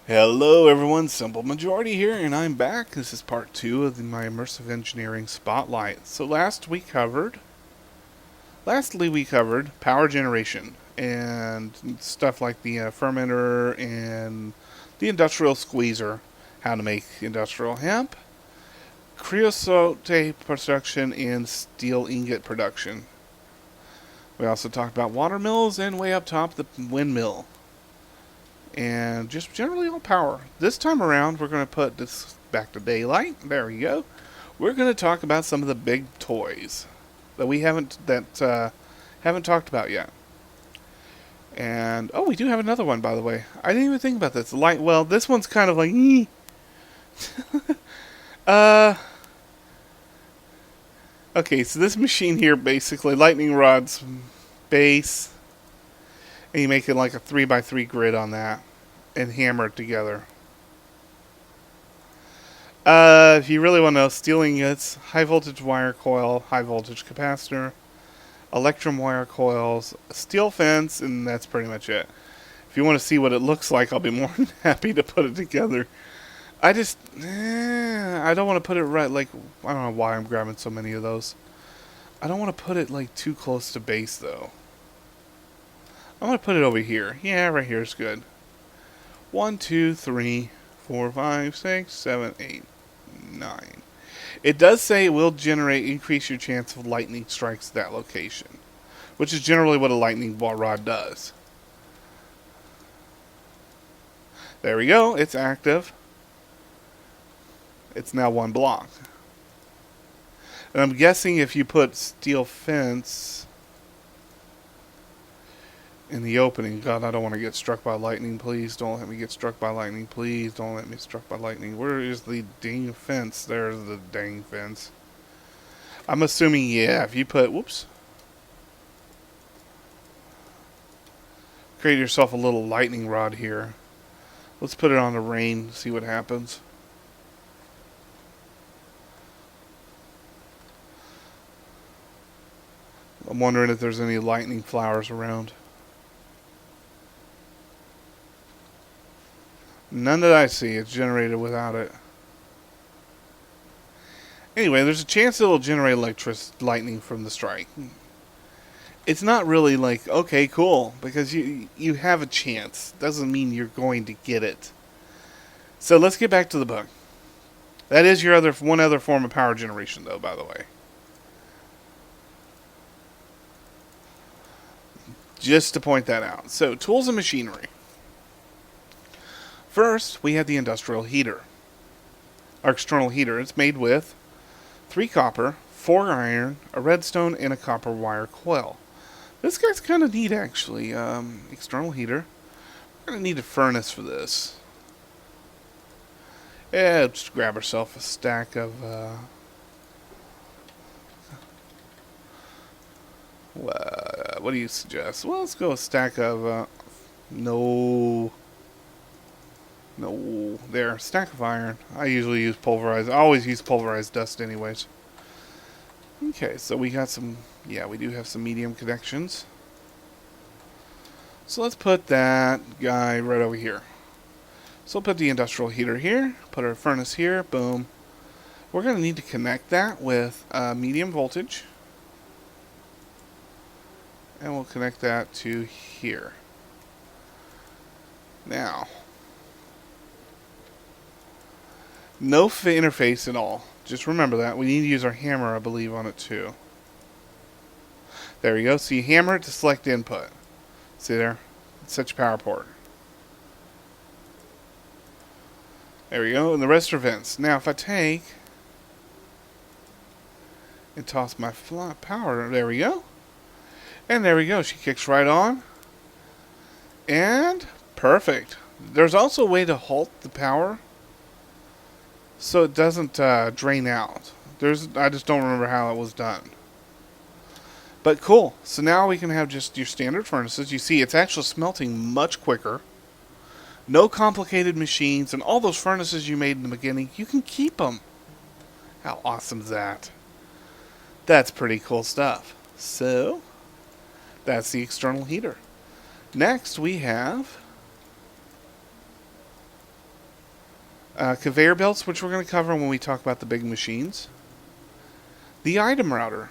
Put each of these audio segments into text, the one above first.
Hello everyone, Simple Majority here, and I'm back. This is part 2 of my Immersive Engineering Spotlight. So lastly we covered power generation and stuff like the fermenter and the industrial squeezer, how to make industrial hemp, creosote production, and steel ingot production. We also talked about water mills and way up top the windmill. And just generally all power. This time around, we're going to put this back to daylight. There we go. We're going to talk about some of the big toys that we haven't talked about yet. And oh, we do have another one, by the way. I didn't even think about this. Well, this one's kind of like, uh. Okay, so this machine here, basically, lightning rods, base, and you make it like a 3x3 grid on that and hammer it together. If you really want to know, steel ingots, high voltage wire coil, high voltage capacitor, electrum wire coils, a steel fence, and that's pretty much it. If you want to see what it looks like, I'll be more than happy to put it together. I don't want to put it right, like, I don't know why I'm grabbing so many of those. I don't want to put it like too close to base though. I'm going to put it over here. Yeah, right here is good. 1, 2, 3, 4, 5, 6, 7, 8, 9. It does say it will increase your chance of lightning strikes at that location, which is generally what a lightning rod does. There we go. It's active. It's now one block. And I'm guessing if you put steel fence in the opening. God, I don't want to get struck by lightning. Please don't let me get struck by lightning. Please don't let me struck by lightning. Where is the dang fence? There's the dang fence. I'm assuming, yeah, if you put, whoops. Create yourself a little lightning rod here. Let's put it on the rain, see what happens. I'm wondering if there's any lightning flowers around. None that I see. It's generated without it. Anyway, there's a chance it'll generate lightning from the strike. It's not really like, okay, cool, because you have a chance. Doesn't mean you're going to get it. So let's get back to the book. That is your one other form of power generation, though, by the way. Just to point that out. So, tools and machinery. First, we have the industrial heater. Our external heater. It's made with 3 copper, 4 iron, a redstone, and a copper wire coil. This guy's kind of neat, actually. External heater. We're going to need a furnace for this. Yeah, just grab ourselves a stack of... what do you suggest? Well, let's go a stack of... there. Stack of iron. I usually use pulverized. I always use pulverized dust anyways. Okay, so we got some... Yeah, we do have some medium connections. So let's put that guy right over here. So we'll put the industrial heater here. Put our furnace here. Boom. We're going to need to connect that with medium voltage. And we'll connect that to here. Now, no interface at all. Just remember that. We need to use our hammer, I believe, on it too. There we go. So you hammer it to select input. See there? Set your power port. There we go. And the rest are vents. Now if I take and toss my power, there we go. And there we go. She kicks right on. And perfect. There's also a way to halt the power so it doesn't drain out. I just don't remember how it was done. But cool. So now we can have just your standard furnaces. You see it's actually smelting much quicker. No complicated machines. And all those furnaces you made in the beginning, you can keep them. How awesome is that? That's pretty cool stuff. So, that's the external heater. Next we have Conveyor belts, which we're going to cover when we talk about the big machines. The item router.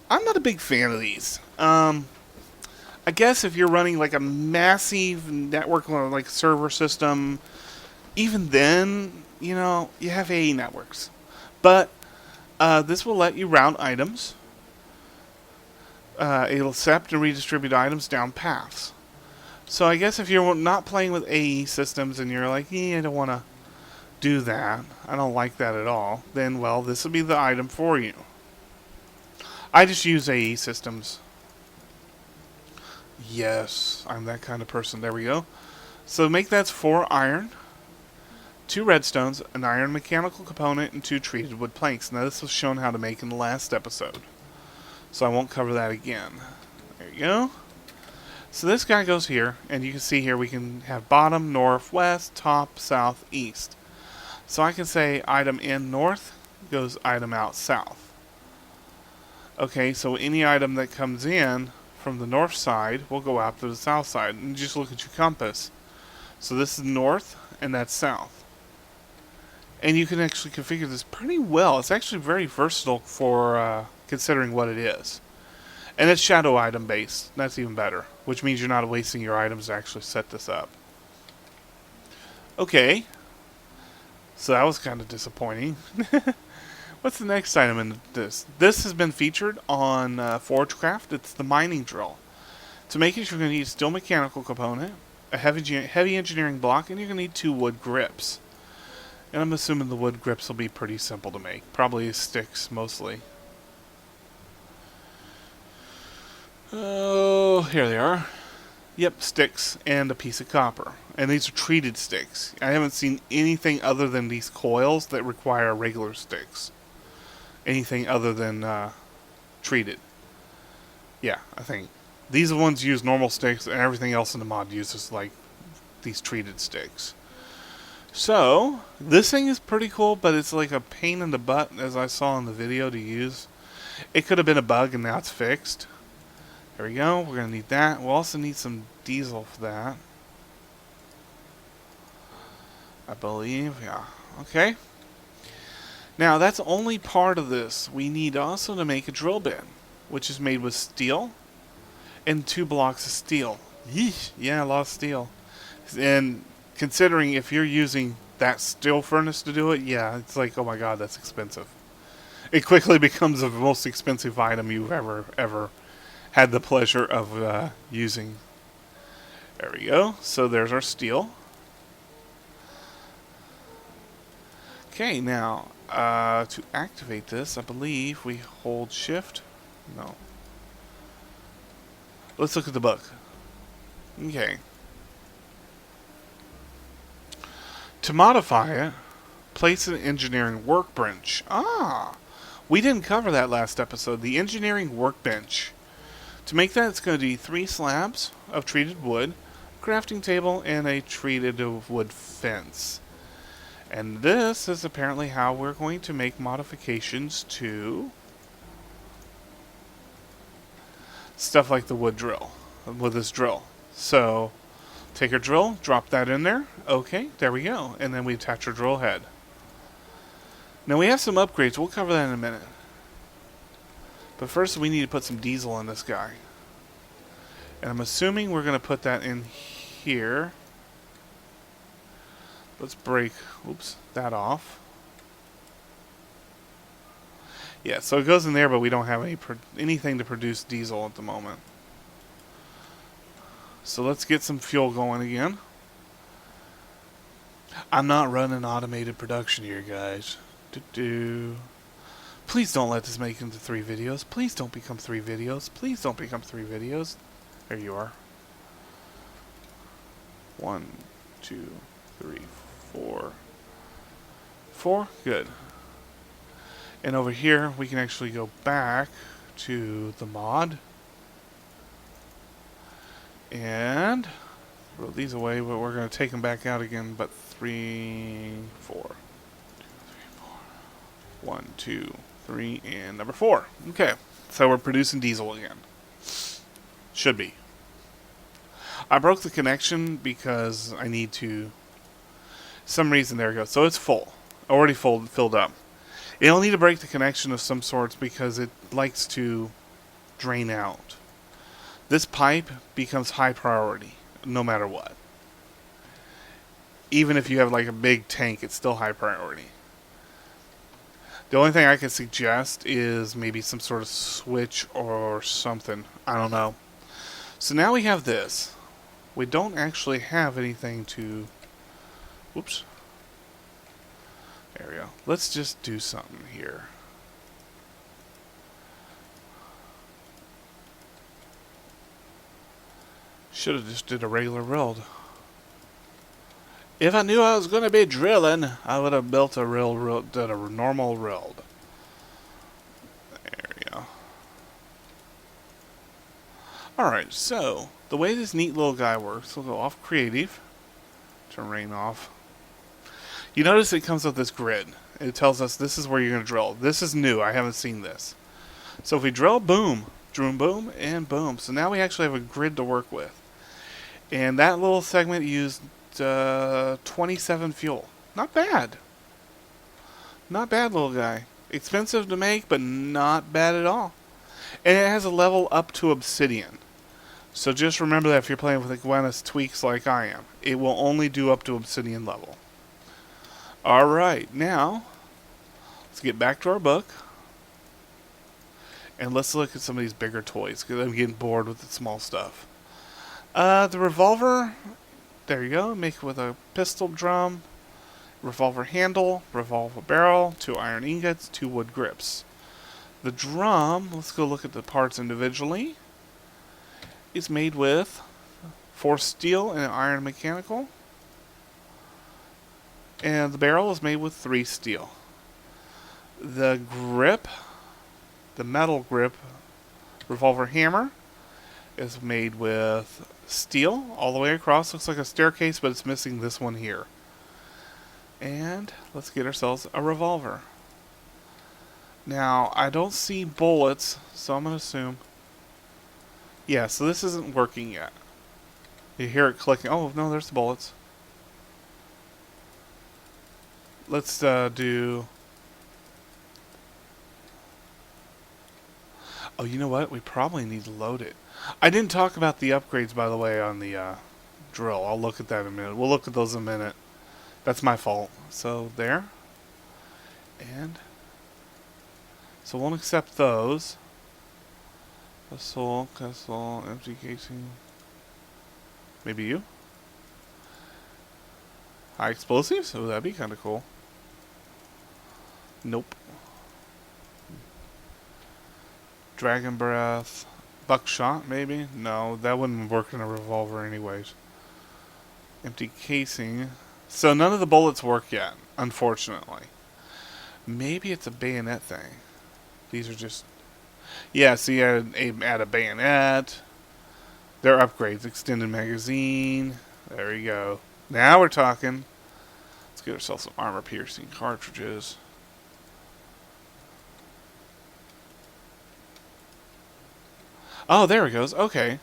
I'm not a big fan of these. I guess if you're running like a massive network, like server system, even then, you know, you have AE networks. But this will let you route items. It'll accept and redistribute items down paths. So I guess if you're not playing with AE systems and you're like, I don't want to do that, I don't like that at all, then, well, this will be the item for you. I just use AE systems. Yes, I'm that kind of person. There we go. So make that 4 iron, 2 redstones, an iron mechanical component, and 2 treated wood planks. Now this was shown how to make in the last episode, so I won't cover that again. There you go. So this guy goes here, and you can see here we can have bottom, north, west, top, south, east. So I can say item in north goes item out south. Okay, so any item that comes in from the north side will go out to the south side. And just look at your compass. So this is north, and that's south. And you can actually configure this pretty well. It's actually very versatile for considering what it is. And it's shadow item based. That's even better. Which means you're not wasting your items to actually set this up. Okay. So that was kind of disappointing. What's the next item in this? This has been featured on Forgecraft. It's the mining drill. To make it, you're going to need a steel mechanical component, a heavy engineering block, and you're going to need 2 wood grips. And I'm assuming the wood grips will be pretty simple to make. Probably sticks, mostly. Oh, here they are. Yep, sticks and a piece of copper. And these are treated sticks. I haven't seen anything other than these coils that require regular sticks. Anything other than treated. Yeah, I think. These are the ones use normal sticks, and everything else in the mod uses like these treated sticks. So, this thing is pretty cool, but it's like a pain in the butt, as I saw in the video, to use. It could have been a bug, and now it's fixed. There we go. We're going to need that. We'll also need some diesel for that. I believe. Yeah. Okay. Now, that's only part of this. We need also to make a drill bit, which is made with steel and 2 blocks of steel. Yeesh. Yeah, a lot of steel. And considering if you're using that steel furnace to do it, yeah, it's like, oh my god, that's expensive. It quickly becomes the most expensive item you've ever had the pleasure of using. There we go. So there's our steel. Okay, now to activate this, I believe we hold shift. No. Let's look at the book. Okay. To modify it, place an engineering workbench. Ah! We didn't cover that last episode. The engineering workbench. To make that, it's going to be 3 slabs of treated wood, a crafting table, and a treated wood fence. And this is apparently how we're going to make modifications to stuff like the wood drill, with this drill. So, take our drill, drop that in there. Okay, there we go. And then we attach our drill head. Now we have some upgrades. We'll cover that in a minute. But first we need to put some diesel in this guy. And I'm assuming we're going to put that in here. Let's break, that off. Yeah, so it goes in there, but we don't have anything to produce diesel at the moment. So let's get some fuel going again. I'm not running automated production here, guys. Please don't let this make into 3 videos. Please don't become 3 videos. Please don't become 3 videos. There you are. 1, 2, 3, 4. 4? Good. And over here, we can actually go back to the mod. And throw these away, but we're going to take them back out again. But 3, 4. 1, 2, 3, and number 4. Okay, so we're producing diesel again. Should be. I broke the connection because I need to Some reason, there it goes. So it's full. Already filled up. It'll need to break the connection of some sorts because it likes to drain out. This pipe becomes high priority no matter what. Even if you have like a big tank, it's still high priority. The only thing I can suggest is maybe some sort of switch or something. I don't know. So now we have this. We don't actually have anything to... Whoops. There we go. Let's just do something here. Should have just did a regular build. If I knew I was going to be drilling, I would have built a normal build. There we go. Alright, so the way this neat little guy works, we'll go off creative. Turn rain off. You notice it comes with this grid. It tells us this is where you're going to drill. This is new. I haven't seen this. So if we drill, boom, boom, and boom. So now we actually have a grid to work with. And that little segment used 27 fuel. Not bad. Not bad, little guy. Expensive to make, but not bad at all. And it has a level up to obsidian. So just remember that if you're playing with Iguanas tweaks like I am. It will only do up to obsidian level. Alright, now let's get back to our book. And let's look at some of these bigger toys, because I'm getting bored with the small stuff. The revolver, there you go, make it with a pistol drum, revolver handle, revolver barrel, 2 iron ingots, 2 wood grips. The drum, let's go look at the parts individually, is made with 4 steel and an iron mechanical. And the barrel is made with 3 steel. The grip, the metal grip revolver hammer, is made with steel all the way across. Looks like a staircase, but it's missing this one here. And let's get ourselves a revolver. Now, I don't see bullets, so I'm going to assume... Yeah, so this isn't working yet. You hear it clicking. Oh, no, there's the bullets. Let's do... Oh, you know what? We probably need to load it. I didn't talk about the upgrades, by the way, on the drill. I'll look at that in a minute. We'll look at those in a minute. That's my fault. So, there. And... So, we'll accept those. Castle, empty casing. Maybe you? High explosives? Oh, that'd be kind of cool. Nope. Dragon breath. Buckshot, maybe? No, that wouldn't work in a revolver anyways. Empty casing. So none of the bullets work yet, unfortunately. Maybe it's a bayonet thing. These are just... Yeah, so you add a bayonet. They're upgrades. Extended magazine. There you go. Now we're talking. Let's get ourselves some armor-piercing cartridges. Oh, there it goes. Okay.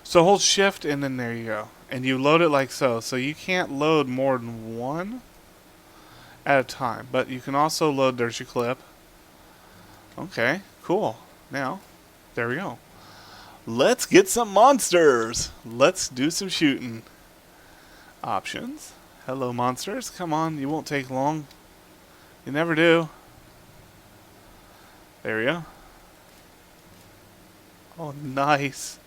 So hold shift and then there you go. And you load it like so. So you can't load more than one at a time. But you can also load, there's your clip. Okay, cool. Now, there we go. Let's get some monsters. Let's do some shooting. Options. Hello, monsters. Come on, you won't take long. You never do. There we go. Oh, nice.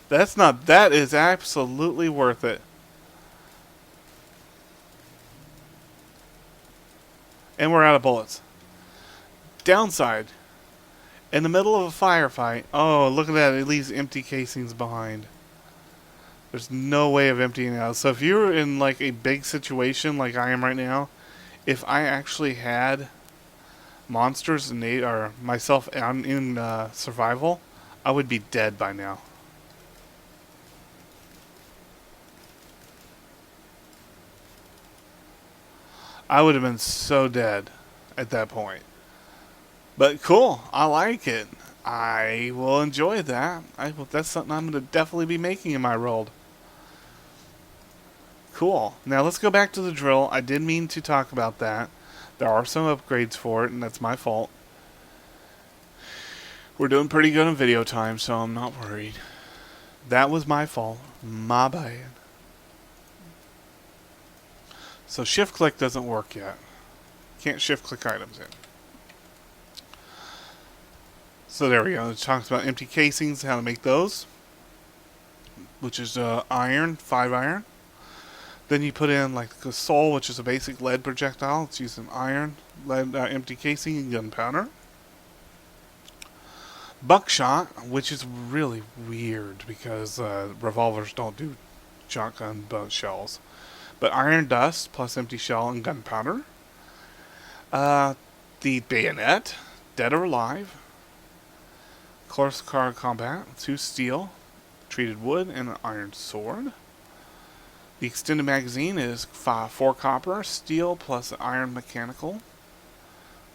That is absolutely worth it. And we're out of bullets. Downside. In the middle of a firefight. Oh, look at that. It leaves empty casings behind. There's no way of emptying it out. So if you're in like a big situation like I am right now, if I actually had monsters and or myself in survival, I would be dead by now. I would have been so dead at that point. But cool, I like it. I will enjoy that. That's something I'm going to definitely be making in my world. Cool. Now let's go back to the drill. I did mean to talk about that. There are some upgrades for it, and that's my fault. We're doing pretty good on video time, so I'm not worried. That was my fault. My bad. So shift click doesn't work yet. Can't shift click items in. So there we go. It talks about empty casings, how to make those, which is iron, 5 iron. Then you put in like the soul, which is a basic lead projectile. It's using iron, lead, empty casing, and gunpowder. Buckshot, which is really weird because revolvers don't do shotgun shells. But iron dust plus empty shell and gunpowder. The bayonet, dead or alive. Close car combat, 2 steel, treated wood, and an iron sword. The extended magazine is 4 copper, steel plus iron mechanical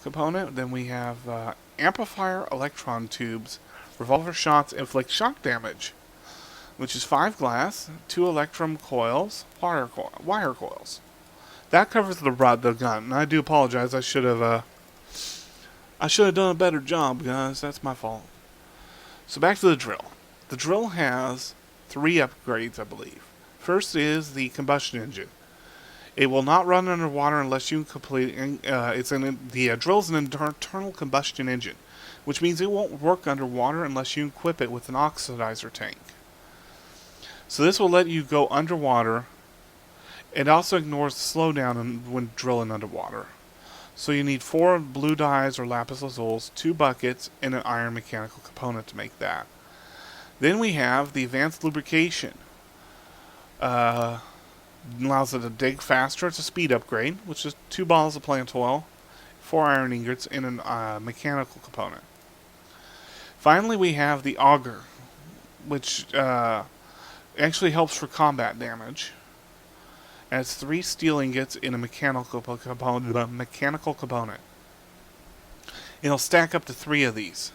component. Then we have amplifier electron tubes. Revolver shots inflict shock damage, which is 5 glass, 2 electrum coils, wire coils. That covers the gun. And I do apologize. I should have done a better job, guys. That's my fault. So back to the drill. The drill has 3 upgrades, I believe. First is the combustion engine. It will not run underwater unless you complete. The drill is an internal combustion engine, which means it won't work underwater unless you equip it with an oxidizer tank. So this will let you go underwater. It also ignores the slowdown when drilling underwater. So you need 4 blue dyes or lapis lazulis, 2 buckets, and an iron mechanical component to make that. Then we have the advanced lubrication. Allows it to dig faster. It's a speed upgrade, which is 2 bottles of plant oil, 4 iron ingots, and a mechanical component. Finally, we have the auger, which actually helps for combat damage. And it's 3 steel ingots in a mechanical component. It'll stack up to 3 of these.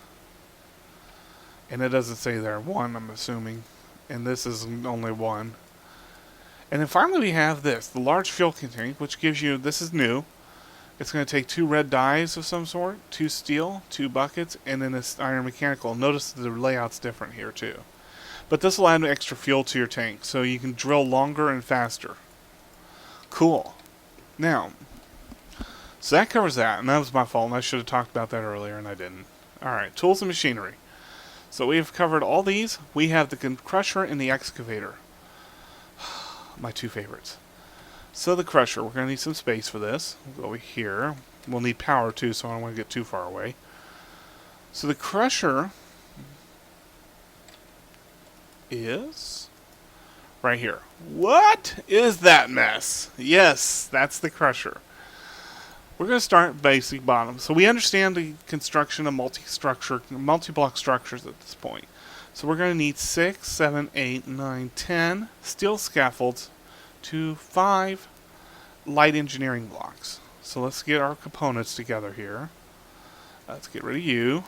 And it doesn't say there. 1, I'm assuming. And this is only 1. And then finally we have this, the large fuel tank, which gives you, this is new. It's going to take 2 red dyes of some sort, 2 steel, 2 buckets, and then this iron mechanical. Notice the layout's different here too. But this will add extra fuel to your tank, so you can drill longer and faster. Cool. Now, so that covers that, and that was my fault, and I should have talked about that earlier, and I didn't. Alright, tools and machinery. So we have covered all these. We have the crusher and the excavator. My 2 favorites. So the crusher, we're going to need some space for this. We'll go over here. We'll need power too, so I don't want to get too far away. So the crusher is right here. What is that mess? Yes, that's the crusher. We're going to start basic bottom. So we understand the construction of multi-block structures at this point. So we're going to need 6, 7, 8, 9, 10 steel scaffolds to 5 light engineering blocks. So let's get our components together here. Let's get rid of you.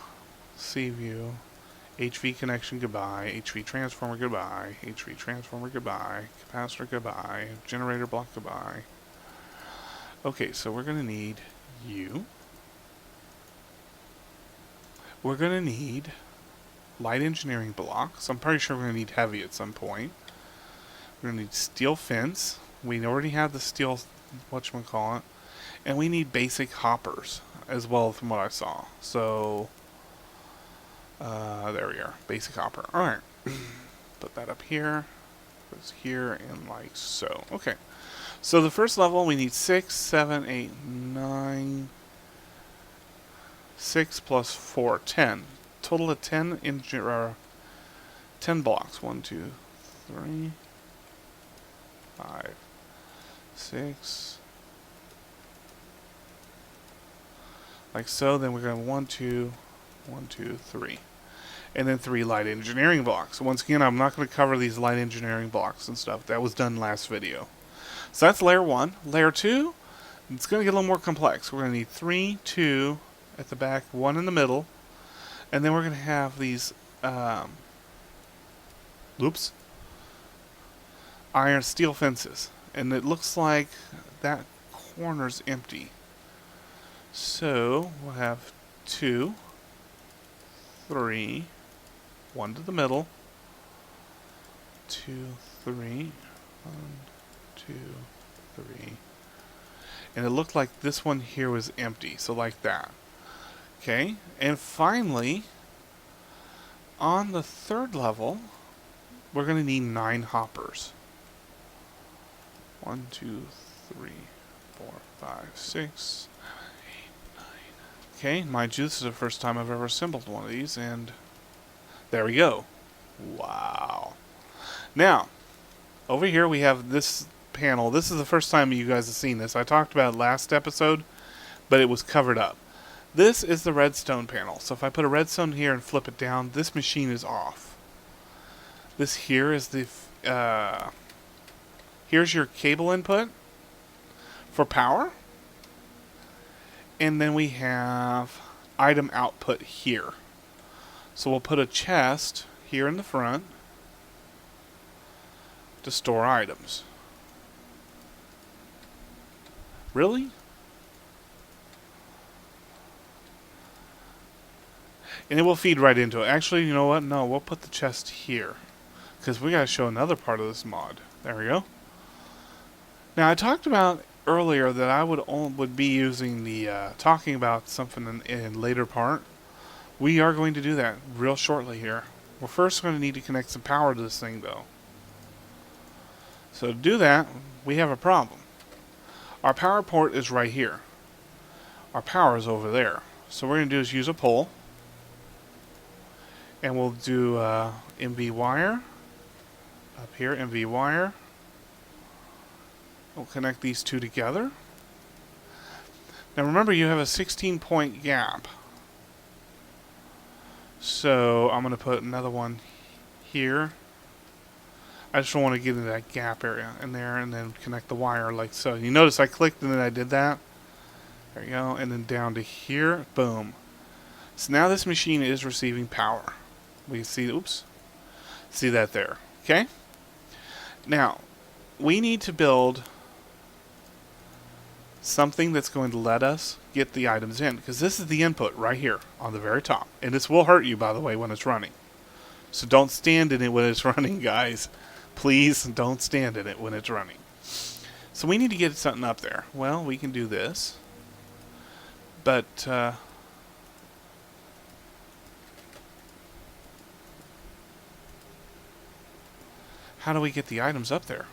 C view. HV connection, goodbye. HV transformer, goodbye. HV transformer, goodbye. Capacitor, goodbye. Generator block, goodbye. Okay, so we're going to need you. We're going to need light engineering blocks. I'm pretty sure we're going to need heavy at some point. We're going to need steel fence. We already have the steel, whatchamacallit. And we need basic hoppers as well from what I saw. So, there we are. Basic hopper. Alright. Put that up here. Put this here and like so. Okay. So the first level we need 6, 7, 8, 9, 6 plus 4, 10. Total of 10 blocks. 1, 2, 3, 5, 6. Like so. Then we're going 1, 2, 1, 2, 3. And then 3 light engineering blocks. Once again, I'm not going to cover these light engineering blocks and stuff. That was done last video. So that's layer 1. Layer 2, it's going to get a little more complex. We're going to need 3, 2 at the back, 1 in the middle. And then we're going to have these iron steel fences. And it looks like that corner's empty. So we'll have 2, 3, 1 to the middle, 2, 3, 1, 2, 3. And it looked like this one here was empty, so like that. Okay, and finally, on the 3rd level, we're going to need 9 hoppers. 1, 2, 3, 4, 5, 6, 7, 8, 9. Okay, mind you, this is the first time I've ever assembled one of these, and there we go. Wow. Now, over here we have this panel. This is the first time you guys have seen this. I talked about it last episode, but it was covered up. This is the redstone panel. So if I put a redstone here and flip it down, this machine is off. This here is the here's your cable input for power. And then we have item output here. So we'll put a chest here in the front to store items. Really? And it will feed right into it. Actually, you know what? No, we'll put the chest here, because we got to show another part of this mod. There we go. Now, I talked about earlier that I would be using the talking about something in later part. We are going to do that real shortly here. We're first going to need to connect some power to this thing, though. So to do that, we have a problem. Our power port is right here. Our power is over there. So what we're going to do is use a pole. And we'll do MV wire. Up here, MV wire. We'll connect these two together. Now remember, you have a 16-point gap. So I'm going to put another one here. I just don't want to get into that gap area in there, and then connect the wire like so. You notice I clicked and then I did that. There you go. And then down to here. Boom. So now this machine is receiving power. We see, oops. See that there. Okay? Now, we need to build something that's going to let us get the items in, because this is the input right here on the very top. And this will hurt you, by the way, when it's running. So don't stand in it when it's running, guys. Please don't stand in it when it's running. So we need to get something up there. Well, we can do this. But, how do we get the items up there?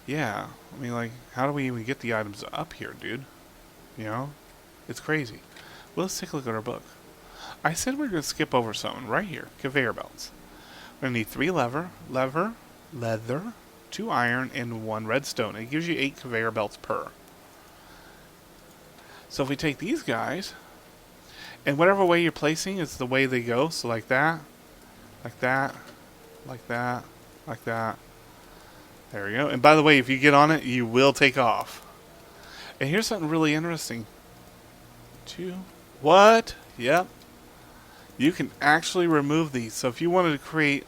Yeah, I mean, like, how do we even get the items up here, dude? You know? It's crazy. Well, let's take a look at our book. I said we're going to skip over something right here. Conveyor belts. We're going to need 3 leather, 2 iron, and 1 redstone. It gives you 8 conveyor belts per. So if we take these guys, and whatever way you're placing is the way they go. So like that, like that, like that, like that. There we go. And by the way, if you get on it, you will take off. And here's something really interesting. 2. What? Yep. You can actually remove these. So if you wanted to create,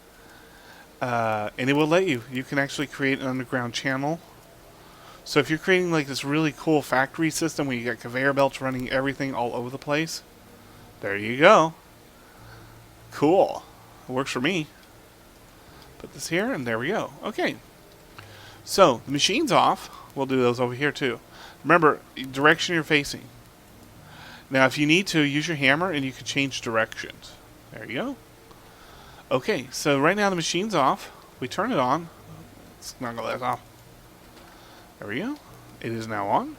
and it will let you, you can actually create an underground channel. So if you're creating like this really cool factory system where you got conveyor belts running everything all over the place, there you go. Cool. It works for me. Put this here, and there we go. Okay. So the machine's off. We'll do those over here too. Remember, direction you're facing. Now, if you need to, use your hammer and you can change directions. There you go. Okay, so right now the machine's off. We turn it on. Let's snuggle that off. There we go. It is now on.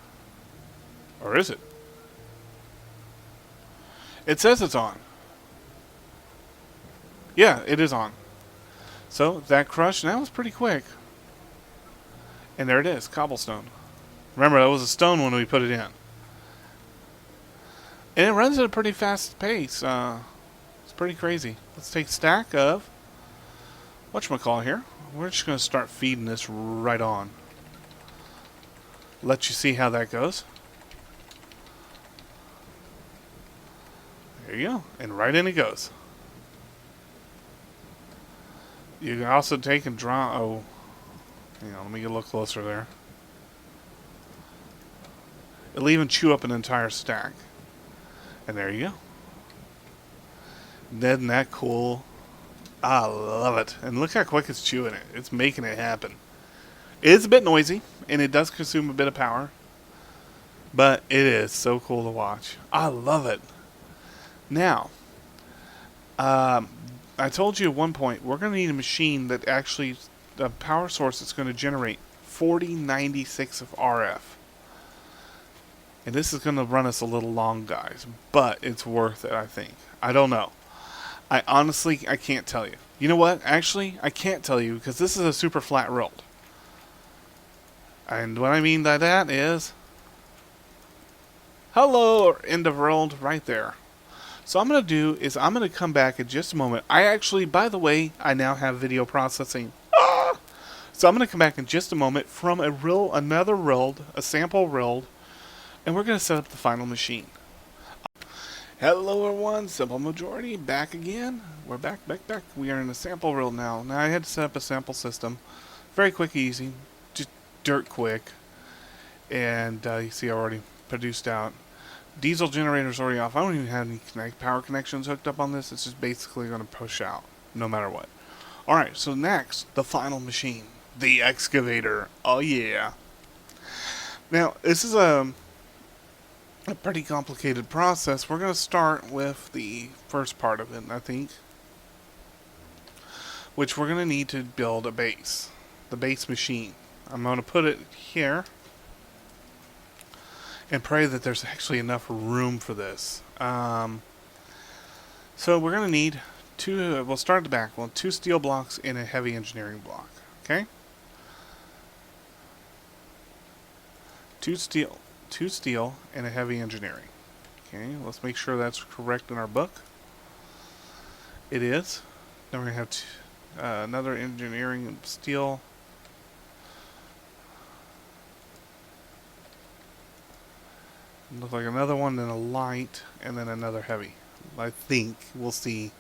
Or is it? It says it's on. Yeah, it is on. So that crush now is pretty quick. And there it is, cobblestone. Remember, that was a stone when we put it in. And it runs at a pretty fast pace. It's pretty crazy. Let's take a stack of whatchamacallit here. We're just going to start feeding this right on. Let you see how that goes. There you go. And right in it goes. You can also take and draw. Oh, hang on, let me get a little closer there. It'll even chew up an entire stack. And there you go. Isn't that cool? I love it. And look how quick it's chewing it. It's making it happen. It's a bit noisy, and it does consume a bit of power. But it is so cool to watch. I love it. Now, I told you at one point, we're going to need a machine that actually, a power source that's going to generate 4096 of RF. And this is going to run us a little long, guys. But it's worth it, I think. I don't know. I can't tell you. You know what? Actually, I can't tell you because this is a super flat world. And what I mean by that is, hello, end of world, right there. So I'm going to do is I'm going to come back in just a moment. I actually, by the way, I now have video processing. So I'm going to come back in just a moment from another world, a sample world, and we're going to set up the final machine. Hello everyone, Simple Majority, back again. We're back. We are in a sample world now. Now I had to set up a sample system. Very quick, easy, just dirt quick. And you see I already produced out. Diesel generator's already off. I don't even have any power connections hooked up on this. It's just basically going to push out, no matter what. Alright, so next, the final machine. The excavator. Oh yeah. Now, this is a pretty complicated process. We're going to start with the first part of it, I think. Which we're going to need to build a base. The base machine. I'm going to put it here. And pray that there's actually enough room for this. So we're going to need we'll start at the back. Well, 2 steel blocks and a heavy engineering block. Okay? 2 steel and a heavy engineering. Okay, let's make sure that's correct in our book. It is. Then we're going to have another engineering steel. Look like another one, then a light, and then another heavy. I think. We'll see.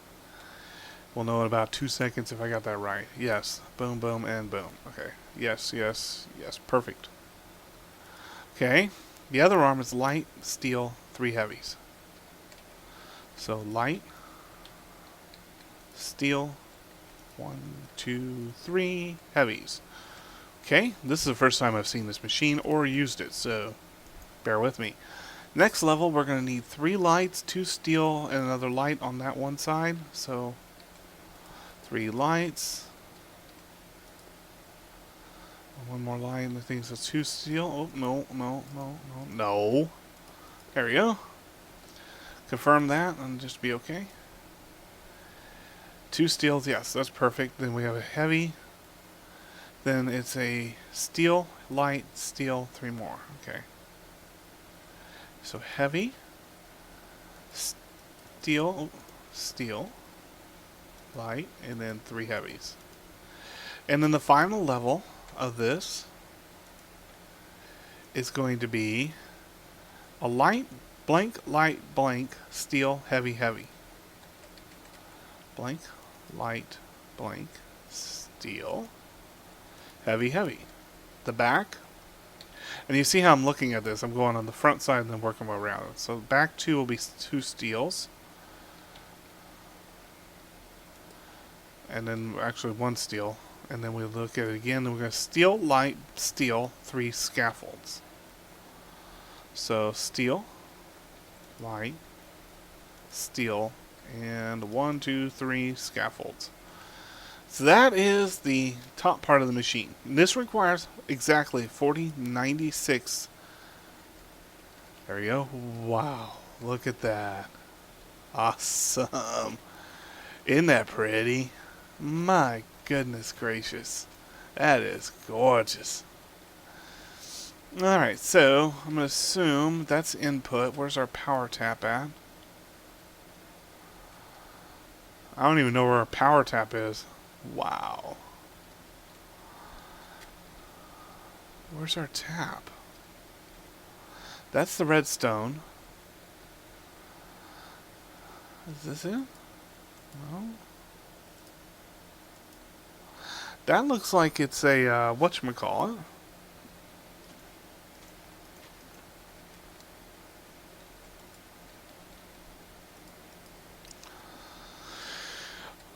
We'll know in about 2 seconds if I got that right. Yes. Boom, boom, and boom. Okay. Yes. Perfect. Okay. The other arm is light, steel, 3 heavies. So light, steel, 1, 2, 3 heavies. Okay. This is the first time I've seen this machine or used it, so bear with me. Next level, we're going to need 3 lights, 2 steel, and another light on that one side. So, 3 lights. 1 more light, I think it's 2 steel. Oh, no. There we go. Confirm that, and just be okay. 2 steels, yes, that's perfect. Then we have a heavy. Then it's a steel, light, steel, 3 more. Okay. So heavy, steel, light, and then 3 heavies. And then the final level of this is going to be a light, blank, steel, heavy, heavy. Blank, light, blank, steel, heavy, heavy. The back. And you see how I'm looking at this. I'm going on the front side and then working my way around. So back 2 will be 2 steels. And then actually 1 steel. And then we look at it again. And we're going to steel, light, steel, 3 scaffolds. So steel, light, steel, and 1, 2, 3 scaffolds. So that is the top part of the machine. This requires exactly 4096. There we go. Wow. Look at that. Awesome. Isn't that pretty? My goodness gracious. That is gorgeous. Alright, so I'm going to assume that's input. Where's our power tap at? I don't even know where our power tap is. Wow. Where's our tap? That's the redstone. Is this it? No. That looks like it's a, whatchamacallit.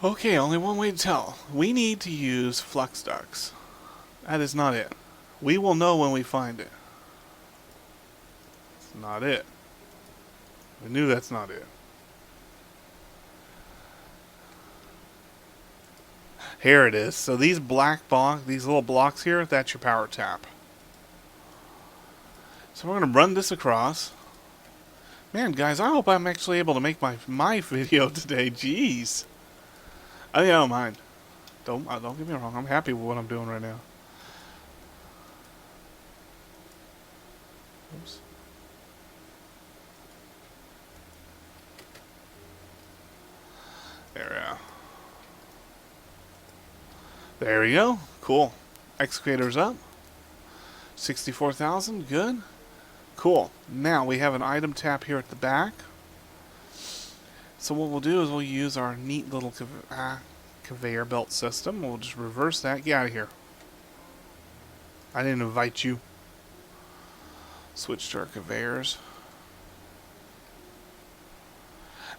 Okay, only one way to tell. We need to use flux ducts. That is not it. We will know when we find it. It's not it. I knew that's not it. Here it is. So these black blocks, these little blocks here, that's your power tap. So we're going to run this across. Man, guys, I hope I'm actually able to make my video today. Jeez. I don't mind. Don't get me wrong. I'm happy with what I'm doing right now. Oops. There we go. There we go. Cool. Excavator's up. 64,000. Good. Cool. Now we have an item tap here at the back. So what we'll do is we'll use our neat little conveyor belt system. We'll just reverse that. Get out of here. I didn't invite you. Switch to our conveyors.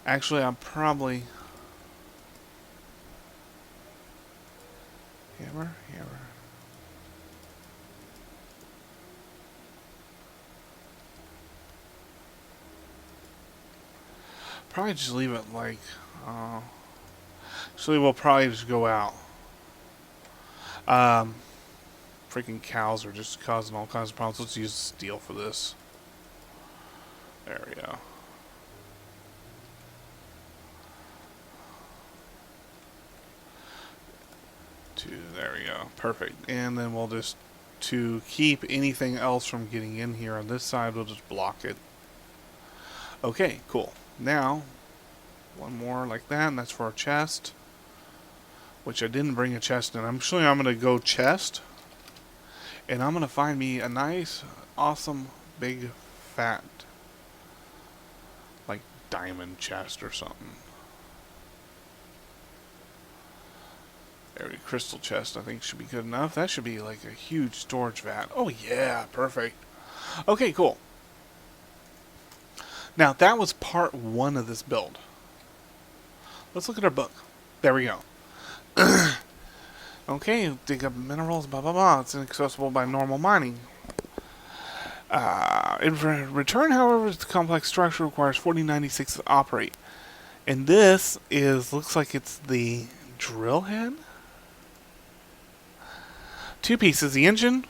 Actually, I'm probably... Hammer. Probably just leave it like... actually, we'll probably just go out. Freaking cows are just causing all kinds of problems. Let's use steel for this. There we go. There we go. Perfect. And then we'll just, to keep anything else from getting in here on this side, we'll just block it. Okay, cool. Now, one more like that, and that's for our chest. Which I didn't bring a chest in. I'm going to go chest. And I'm going to find me a nice, awesome, big, fat, like, diamond chest or something. There we go. Crystal chest, I think, should be good enough. That should be like a huge storage vat. Oh, yeah. Perfect. Okay, cool. Now, that was part 1 of this build. Let's look at our book. There we go. Okay, dig up minerals, blah, blah, blah. It's inaccessible by normal mining. In return, however, the complex structure requires 4096 to operate. And this looks like it's the drill head. 2 pieces, the engine,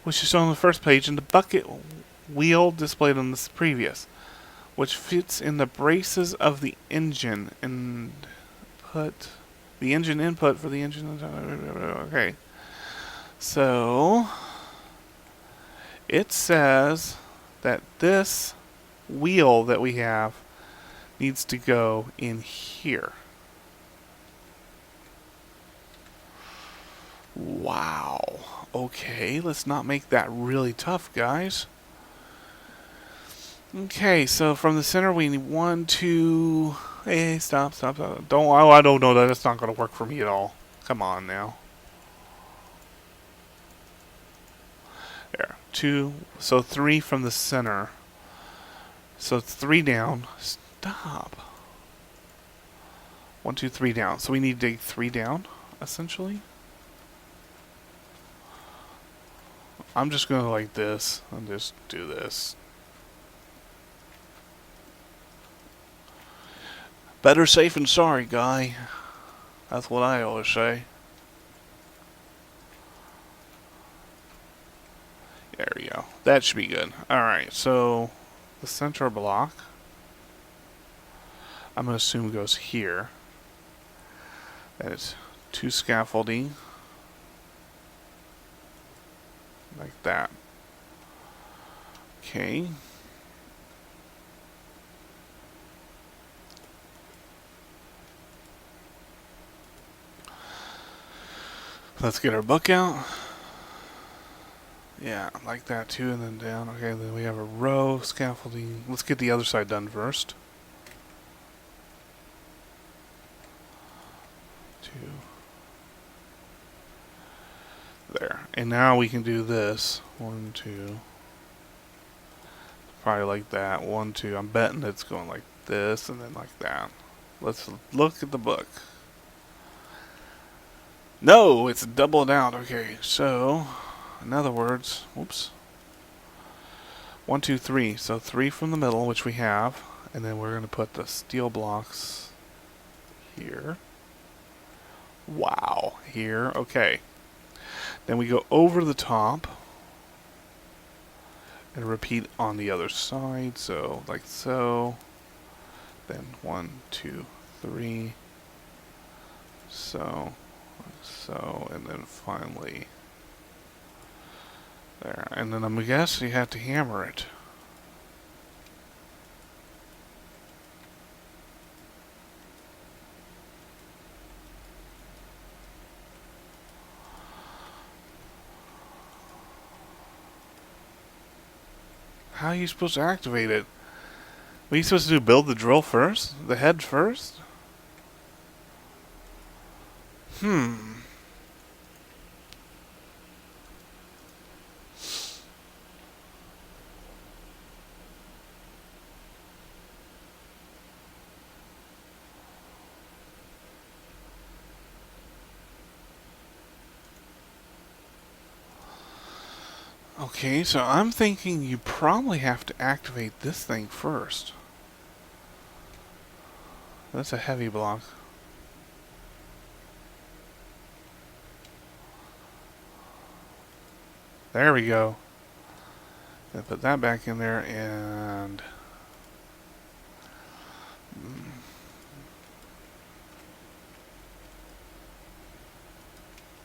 which is shown on the first page, and the bucket wheel displayed on this previous, which fits in the braces of the engine input. The engine input for the engine. Okay. So, it says that this wheel that we have needs to go in here. Wow. Okay, let's not make that really tough, guys. Okay, so from the center we need 1, 2... Hey, stop. Don't... Oh, I don't know that. That's not going to work for me at all. Come on now. There. 2. So 3 from the center. So it's 3 down. Stop. 1, 2, 3 down. So we need to dig 3 down, essentially. I'm just going to like this. I'll just do this. Better safe than sorry, guy. That's what I always say. There we go. That should be good. Alright, so the center block, I'm going to assume goes here. That is 2 scaffolding. Like that. Okay. Let's get our book out. Yeah, like that too, and then down. Okay, then we have a row scaffolding. Let's get the other side done first. 2. There. And now we can do this. 1, 2. Probably like that. 1, 2. I'm betting it's going like this and then like that. Let's look at the book. No, it's doubled out. Okay, so in other words, whoops. 1, 2, 3. So 3 from the middle, which we have, and then we're going to put the steel blocks here. Wow, here. Okay. Then we go over the top and repeat on the other side. So like so. Then 1, 2, 3. So, and then finally there. And then I'm guessing you have to hammer it. How are you supposed to activate it? What are you supposed to do? Build the drill first? The head first? Okay, so I'm thinking you probably have to activate this thing first. That's a heavy block. There we go. And put that back in there and...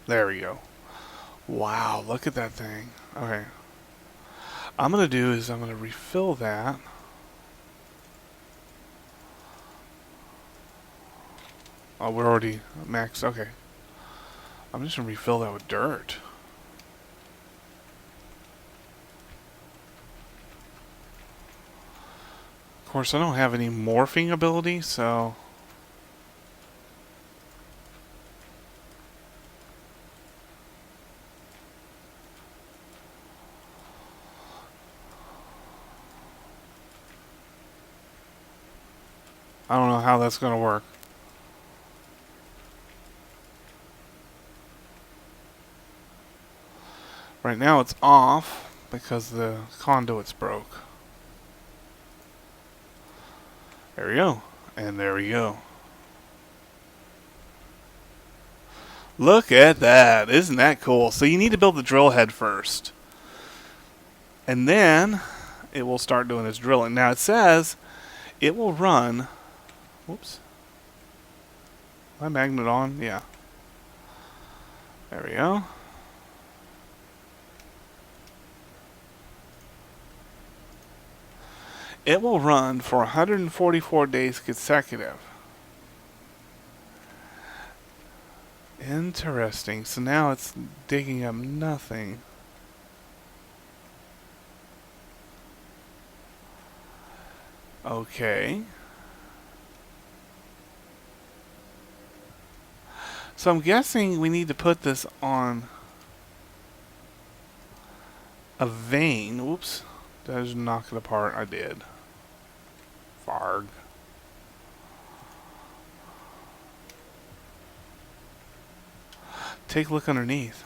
There we go. Wow, look at that thing. Okay. I'm going to do is I'm going to refill that. Oh, we're already maxed. Okay. I'm just going to refill that with dirt. Of course, I don't have any morphing ability, so... I don't know how that's going to work. Right now it's off because the conduit's broke. There we go. And there we go. Look at that. Isn't that cool? So you need to build the drill head first. And then it will start doing its drilling. Now it says it will run... Whoops. My magnet on? Yeah. There we go. It will run for 144 days consecutive. Interesting. So now it's digging up nothing. Okay. So I'm guessing we need to put this on a vein. Oops. Did I just knock it apart? I did. Farg. Take a look underneath.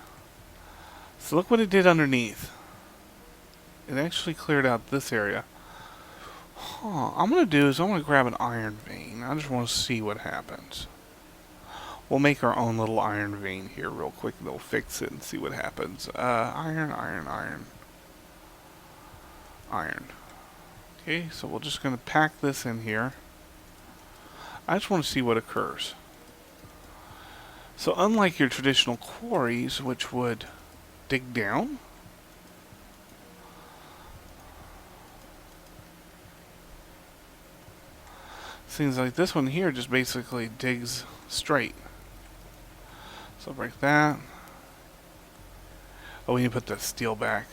So look what it did underneath. It actually cleared out this area. Huh. I'm going to do is I'm going to grab an iron vein. I just want to see what happens. We'll make our own little iron vein here real quick. And we'll fix it and see what happens. Iron. Okay, so we're just going to pack this in here. I just want to see what occurs. So unlike your traditional quarries, which would dig down, seems like this one here just basically digs straight. So break that. Oh, we need to put the steel back.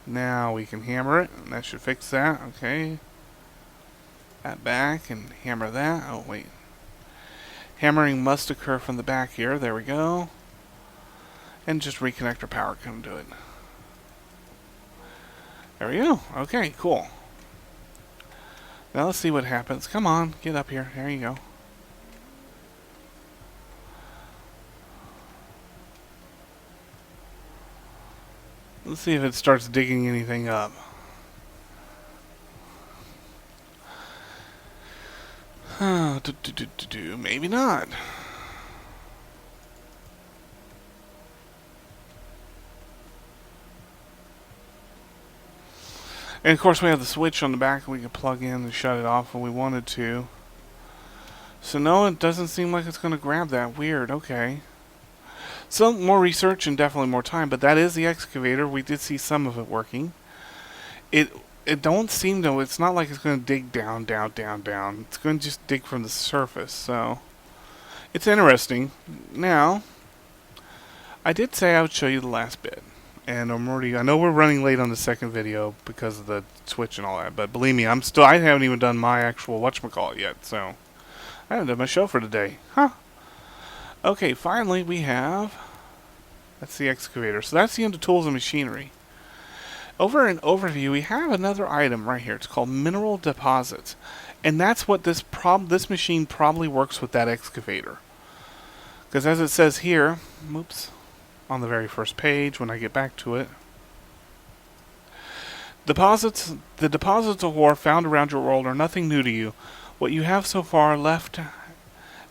Now we can hammer it, and that should fix that. Okay. That back, and hammer that. Oh, wait. Hammering must occur from the back here. There we go. And just reconnect our power conduit. There we go. Okay, cool. Now let's see what happens. Come on, get up here. There you go. Let's see if it starts digging anything up. Maybe not. And of course we have the switch on the back we can plug in and shut it off when we wanted to. So no, it doesn't seem like it's going to grab that. Weird, okay. Some more research and definitely more time, but that is the excavator. We did see some of it working. It don't seem to, it's not like it's going to dig down. It's going to just dig from the surface, so it's interesting. Now, I did say I would show you the last bit. And I know we're running late on the second video because of the switch and all that, but believe me, I haven't even done my actual whatchamacallit yet, so I haven't done my show for today. Huh. Okay, finally we have, that's the excavator. So that's the end of tools and machinery. Over in overview, we have another item right here. It's called mineral deposits. And that's what this machine probably works with that excavator. Because as it says here, oops, on the very first page when I get back to it, the deposits of ore found around your world are nothing new to you. What you have so far left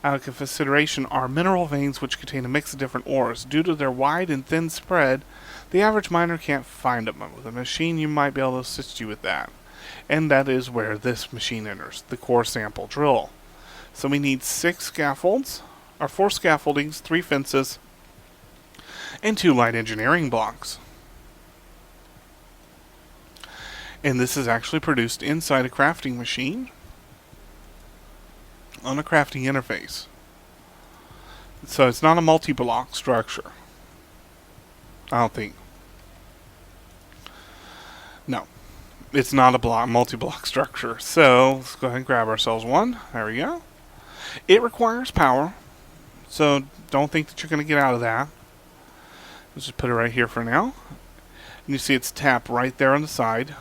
out of consideration are mineral veins which contain a mix of different ores. Due to their wide and thin spread, the average miner can't find them. With a machine, you might be able to assist you with that. And that is where this machine enters, the core sample drill. So we need 4 scaffoldings, 3 fences, and 2 light engineering blocks. And this is actually produced inside a crafting machine on a crafting interface. So it's not a multi-block structure. I don't think. No. It's not a multi-block structure. So let's go ahead and grab ourselves one. There we go. It requires power. So don't think that you're going to get out of that. Let's just put it right here for now. And you see it's tapped right there on the side.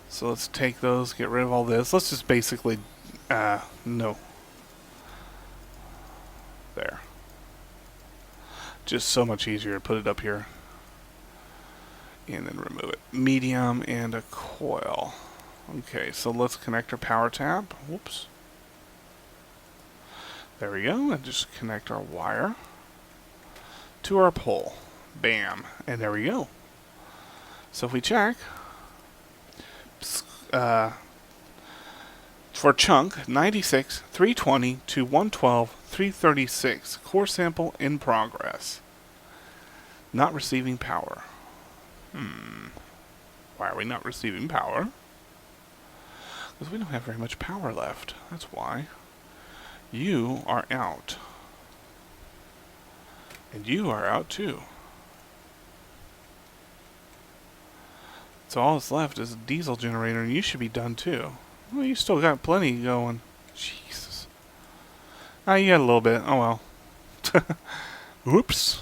So let's take those, get rid of all this. Let's just basically, no. There. Just so much easier to put it up here. And then remove it. Medium and a coil. Okay, so let's connect our power tap. Whoops. There we go. And just connect our wire to our pole. Bam. And there we go. So if we check, for chunk 96 320 to 112 336, core sample in progress. Not receiving power. Why are we not receiving power? Because we don't have very much power left. That's why. You are out. And you are out too. So all that's left is a diesel generator, and you should be done too. Well, you still got plenty going. Jesus. Ah, you got a little bit. Oh well. Whoops.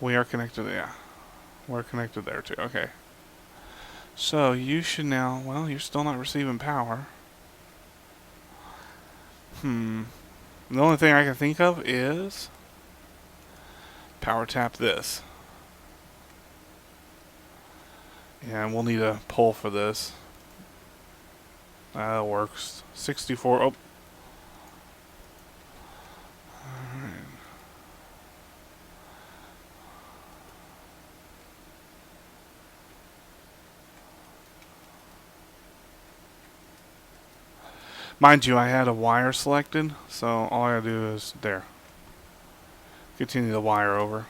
We are connected, yeah. We're connected there too, okay. So you should now, well, you're still not receiving power. The only thing I can think of is power tap this. And we'll need a pole for this. That works. 64. Oh. Alright. Mind you, I had a wire selected, so all I gotta do is there. Continue the wire over.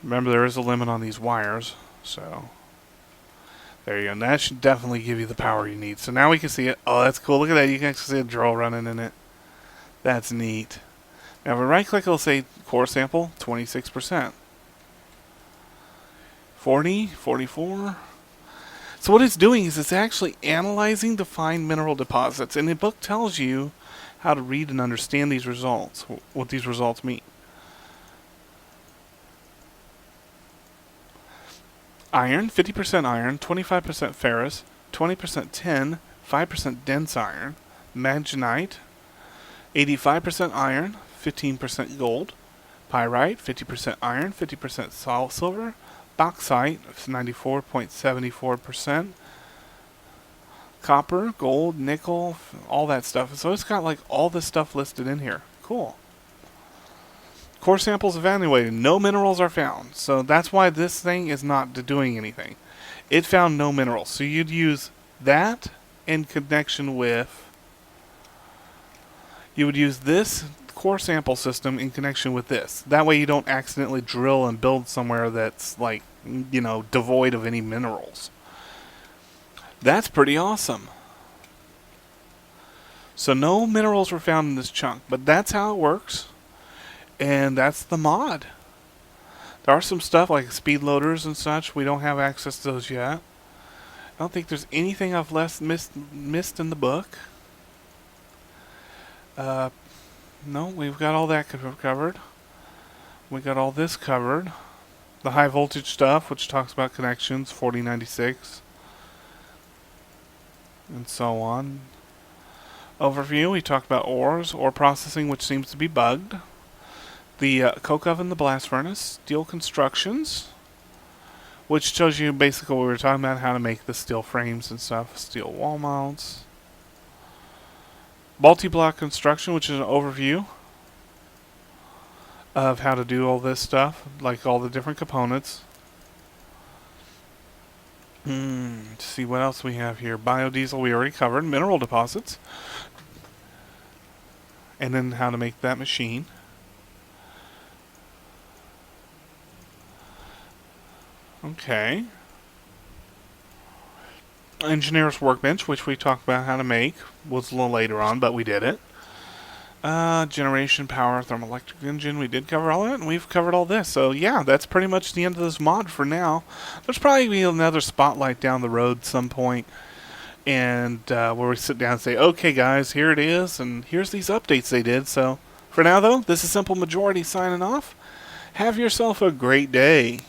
Remember, there is a limit on these wires, so there you go. And that should definitely give you the power you need. So now we can see it. Oh, that's cool. Look at that. You can actually see a drill running in it. That's neat. Now, if we right click, it'll say core sample, 26%. 40, 44. So what it's doing is it's actually analyzing to find mineral deposits, and the book tells you how to read and understand these results, what these results mean. Iron, 50% iron, 25% ferrous, 20% tin, 5% dense iron. Manganite, 85% iron, 15% gold. Pyrite, 50% iron, 50% silver. Bauxite, 94.74%. Copper, gold, nickel, all that stuff. So it's got like all this stuff listed in here. Cool. Core samples evaluated. No minerals are found. So that's why this thing is not doing anything. It found no minerals. So you'd use that in connection with... You would use this core sample system in connection with this. That way you don't accidentally drill and build somewhere that's like, devoid of any minerals. That's pretty awesome. So no minerals were found in this chunk, but that's how it works. And that's the mod. There are some stuff like speed loaders and such. We don't have access to those yet. I don't think there's anything I've missed in the book. No, we've got all that covered. We got all this covered. The high voltage stuff, which talks about connections, 4096. And so on. Overview, we talked about ore processing, which seems to be bugged. The coke oven, the blast furnace, steel constructions, which shows you basically what we were talking about, how to make the steel frames and stuff, steel wall mounts. Multi-block construction, which is an overview of how to do all this stuff, like all the different components. Let's see what else we have here. Biodiesel we already covered. Mineral deposits. And then how to make that machine. Okay. Engineer's workbench, which we talked about how to make. Was a little later on, but we did it. Generation, power, thermoelectric engine. We did cover all that, and we've covered all this. So yeah, that's pretty much the end of this mod for now. There's probably be another spotlight down the road some point, and where we sit down and say, okay guys, here it is, and here's these updates they did. So for now though, this is Simple Majority signing off. Have yourself a great day.